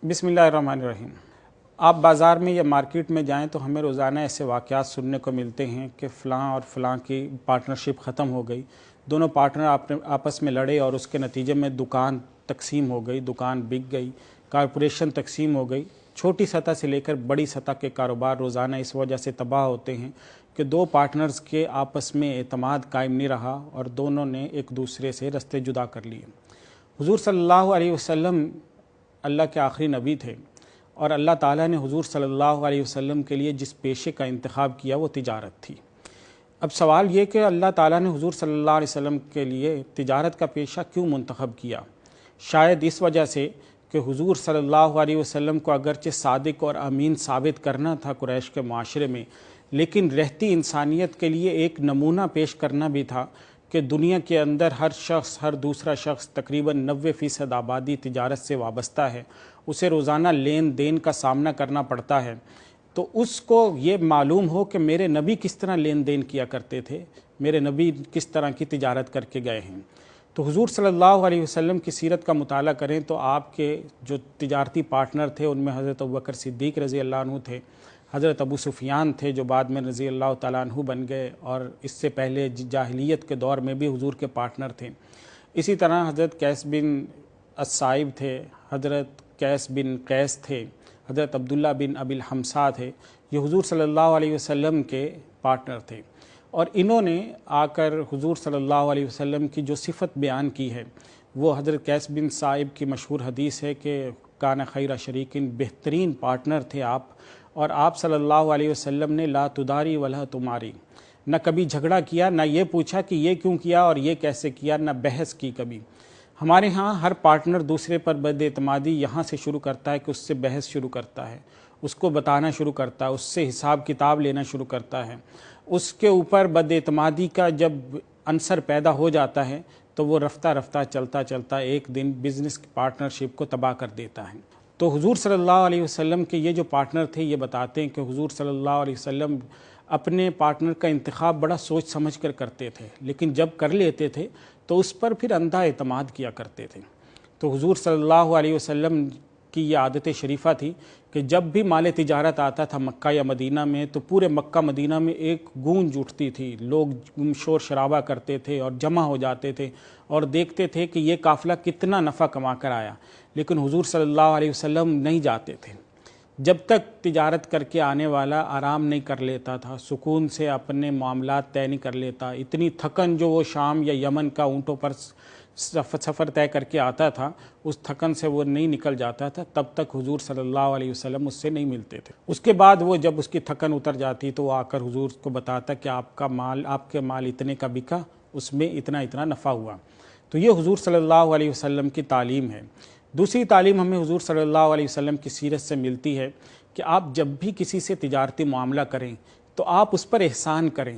بسم اللہ الرحمن الرحیم۔ آپ بازار میں یا مارکیٹ میں جائیں تو ہمیں روزانہ ایسے واقعات سننے کو ملتے ہیں کہ فلاں اور فلاں کی پارٹنرشپ ختم ہو گئی، دونوں پارٹنر آپس میں لڑے اور اس کے نتیجے میں دکان تقسیم ہو گئی، دکان بک گئی، کارپوریشن تقسیم ہو گئی۔ چھوٹی سطح سے لے کر بڑی سطح کے کاروبار روزانہ اس وجہ سے تباہ ہوتے ہیں کہ دو پارٹنرز کے آپس میں اعتماد قائم نہیں رہا اور دونوں نے ایک دوسرے سے رستے جدا کر لیے۔ حضور صلی اللہ علیہ وسلم اللہ کے آخری نبی تھے اور اللہ تعالیٰ نے حضور صلی اللہ علیہ وسلم کے لیے جس پیشے کا انتخاب کیا وہ تجارت تھی۔ اب سوال یہ کہ اللہ تعالیٰ نے حضور صلی اللہ علیہ وسلم کے لیے تجارت کا پیشہ کیوں منتخب کیا؟ شاید اس وجہ سے کہ حضور صلی اللہ علیہ وسلم کو اگرچہ صادق اور امین ثابت کرنا تھا قریش کے معاشرے میں، لیکن رہتی انسانیت کے لیے ایک نمونہ پیش کرنا بھی تھا کہ دنیا کے اندر ہر دوسرا شخص تقریباً 90% آبادی تجارت سے وابستہ ہے، اسے روزانہ لین دین کا سامنا کرنا پڑتا ہے، تو اس کو یہ معلوم ہو کہ میرے نبی کس طرح لین دین کیا کرتے تھے، میرے نبی کس طرح کی تجارت کر کے گئے ہیں۔ تو حضور صلی اللہ علیہ وسلم کی سیرت کا مطالعہ کریں تو آپ کے جو تجارتی پارٹنر تھے ان میں حضرت ابوبکر صدیق رضی اللہ عنہ تھے، حضرت ابو سفیان تھے جو بعد میں رضی اللہ تعالیٰ عنہ بن گئے اور اس سے پہلے جاہلیت کے دور میں بھی حضور کے پارٹنر تھے۔ اسی طرح حضرت قیس بن الصائب تھے، حضرت قیس بن قیس تھے، حضرت عبداللہ بن ابی الحمصا تھے، یہ حضور صلی اللہ علیہ وسلم کے پارٹنر تھے، اور انہوں نے آ کر حضور صلی اللہ علیہ وسلم کی جو صفت بیان کی ہے وہ حضرت قیس بن صائب کی مشہور حدیث ہے کہ کان خیر شریکن، بہترین پارٹنر تھے آپ، اور آپ صلی اللہ علیہ وسلم نے لا تداری ولا تماری، نہ کبھی جھگڑا کیا، نہ یہ پوچھا کہ یہ کیوں کیا اور یہ کیسے کیا، نہ بحث کی کبھی۔ ہمارے ہاں ہر پارٹنر دوسرے پر بد اعتمادی یہاں سے شروع کرتا ہے کہ اس سے بحث شروع کرتا ہے، اس کو بتانا شروع کرتا ہے، اس سے حساب کتاب لینا شروع کرتا ہے، اس کے اوپر بد اعتمادی کا جب عنصر پیدا ہو جاتا ہے تو وہ رفتہ رفتہ چلتا ایک دن بزنس پارٹنرشپ کو تباہ کر دیتا ہے۔ تو حضور صلی اللہ علیہ وسلم کے یہ جو پارٹنر تھے یہ بتاتے ہیں کہ حضور صلی اللہ علیہ وسلم اپنے پارٹنر کا انتخاب بڑا سوچ سمجھ کر کرتے تھے، لیکن جب کر لیتے تھے تو اس پر پھر اندھا اعتماد کیا کرتے تھے۔ تو حضور صلی اللہ علیہ وسلم کی یہ عادت شریفہ تھی کہ جب بھی مال تجارت آتا تھا مکہ یا مدینہ میں تو پورے مکہ مدینہ میں ایک گونج اٹھتی تھی، لوگ شور شرابہ کرتے تھے اور جمع ہو جاتے تھے اور دیکھتے تھے کہ یہ قافلہ کتنا نفع کما کر آیا، لیکن حضور صلی اللہ علیہ وسلم نہیں جاتے تھے جب تک تجارت کر کے آنے والا آرام نہیں کر لیتا تھا، سکون سے اپنے معاملات طے نہیں کر لیتا۔ اتنی تھکن جو وہ شام یا یمن کا اونٹوں پر سفر طے کر کے آتا تھا، اس تھکن سے وہ نہیں نکل جاتا تھا، تب تک حضور صلی اللہ علیہ وسلم اس سے نہیں ملتے تھے۔ اس کے بعد وہ جب اس کی تھکن اتر جاتی تو وہ آ کر حضور کو بتاتا کہ آپ کے مال اتنے کا بکا، اس میں اتنا نفع ہوا۔ تو یہ حضور صلی اللہ علیہ وسلم کی تعلیم ہے۔ دوسری تعلیم ہمیں حضور صلی اللہ علیہ وسلم کی سیرت سے ملتی ہے کہ آپ جب بھی کسی سے تجارتی معاملہ کریں تو آپ اس پر احسان کریں،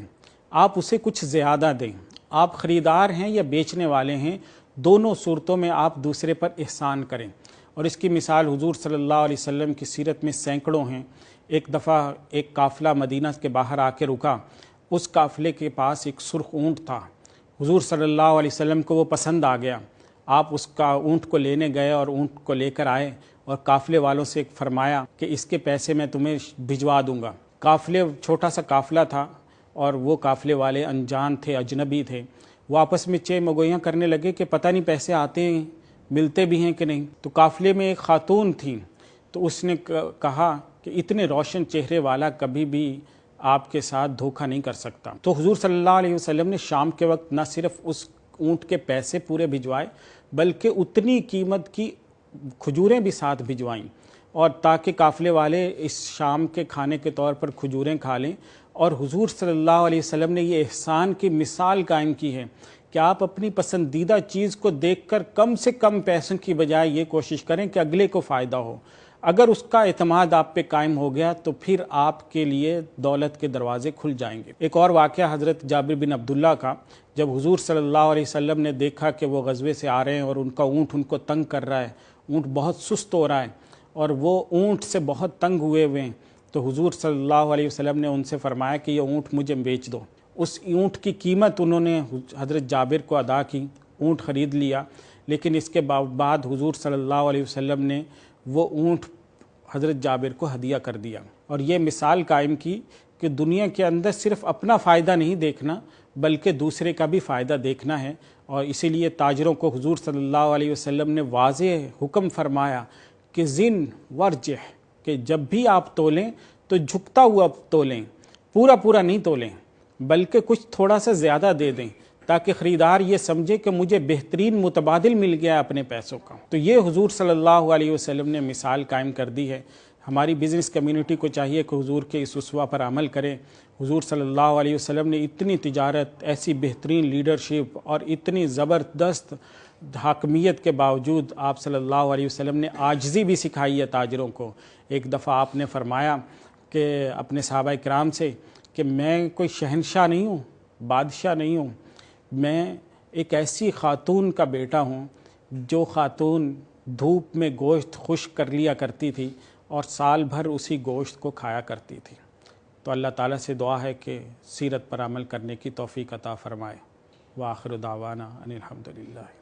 آپ اسے کچھ زیادہ دیں۔ آپ خریدار ہیں یا بیچنے والے ہیں، دونوں صورتوں میں آپ دوسرے پر احسان کریں، اور اس کی مثال حضور صلی اللہ علیہ وسلم کی سیرت میں سینکڑوں ہیں۔ ایک دفعہ ایک قافلہ مدینہ کے باہر آ کے رکا، اس قافلے کے پاس ایک سرخ اونٹ تھا، حضور صلی اللہ علیہ وسلم کو وہ پسند آ گیا۔ آپ اس کا اونٹ کو لینے گئے اور اونٹ کو لے کر آئے اور قافلے والوں سے فرمایا کہ اس کے پیسے میں تمہیں بھجوا دوں گا۔ چھوٹا سا قافلہ تھا اور وہ قافلے والے انجان تھے، اجنبی تھے، وہ آپس میں چہ مگویاں کرنے لگے کہ پتہ نہیں پیسے آتے ہیں، ملتے بھی ہیں کہ نہیں۔ تو قافلے میں ایک خاتون تھیں، تو اس نے کہا کہ اتنے روشن چہرے والا کبھی بھی آپ کے ساتھ دھوکہ نہیں کر سکتا۔ تو حضور صلی اللہ علیہ وسلم نے شام کے وقت نہ صرف اس اونٹ کے پیسے پورے بھجوائے بلکہ اتنی قیمت کی کھجوریں بھی ساتھ بھجوائیں، اور تاکہ قافلے والے اس شام کے کھانے کے طور پر کھجوریں کھا لیں۔ اور حضور صلی اللہ علیہ وسلم نے یہ احسان کی مثال قائم کی ہے کہ آپ اپنی پسندیدہ چیز کو دیکھ کر کم سے کم پیسوں کی بجائے یہ کوشش کریں کہ اگلے کو فائدہ ہو۔ اگر اس کا اعتماد آپ پہ قائم ہو گیا تو پھر آپ کے لیے دولت کے دروازے کھل جائیں گے۔ ایک اور واقعہ حضرت جابر بن عبداللہ کا، جب حضور صلی اللہ علیہ وسلم نے دیکھا کہ وہ غزوے سے آ رہے ہیں اور ان کا اونٹ ان کو تنگ کر رہا ہے، اونٹ بہت سست ہو رہا ہے اور وہ اونٹ سے بہت تنگ ہوئے ہیں، تو حضور صلی اللہ علیہ وسلم نے ان سے فرمایا کہ یہ اونٹ مجھے بیچ دو۔ اس اونٹ کی قیمت انہوں نے حضرت جابر کو ادا کی، اونٹ خرید لیا، لیکن اس کے بعد حضور صلی اللہ علیہ وسلم نے وہ اونٹ حضرت جابر کو ہدیہ کر دیا، اور یہ مثال قائم کی کہ دنیا کے اندر صرف اپنا فائدہ نہیں دیکھنا بلکہ دوسرے کا بھی فائدہ دیکھنا ہے۔ اور اسی لیے تاجروں کو حضور صلی اللہ علیہ وسلم نے واضح حکم فرمایا کہ زن ورجح، کہ جب بھی آپ تولیں تو جھکتا ہوا تولیں، پورا پورا نہیں تولیں بلکہ کچھ تھوڑا سا زیادہ دے دیں تاکہ خریدار یہ سمجھے کہ مجھے بہترین متبادل مل گیا اپنے پیسوں کا۔ تو یہ حضور صلی اللہ علیہ وسلم نے مثال قائم کر دی ہے۔ ہماری بزنس کمیونٹی کو چاہیے کہ حضور کے اس اسوہ پر عمل کریں۔ حضور صلی اللہ علیہ وسلم نے اتنی تجارت، ایسی بہترین لیڈرشپ اور اتنی زبردست حاکمیت کے باوجود آپ صلی اللہ علیہ وسلم نے عاجزی بھی سکھائی ہے تاجروں کو۔ ایک دفعہ آپ نے فرمایا کہ اپنے صحابہ کرام سے کہ میں کوئی شہنشاہ نہیں ہوں، بادشاہ نہیں ہوں، میں ایک ایسی خاتون کا بیٹا ہوں جو خاتون دھوپ میں گوشت خشک کر لیا کرتی تھی اور سال بھر اسی گوشت کو کھایا کرتی تھی۔ تو اللہ تعالیٰ سے دعا ہے کہ سیرت پر عمل کرنے کی توفیق عطا فرمائے۔ وآخر دعوانا ان الحمدللہ۔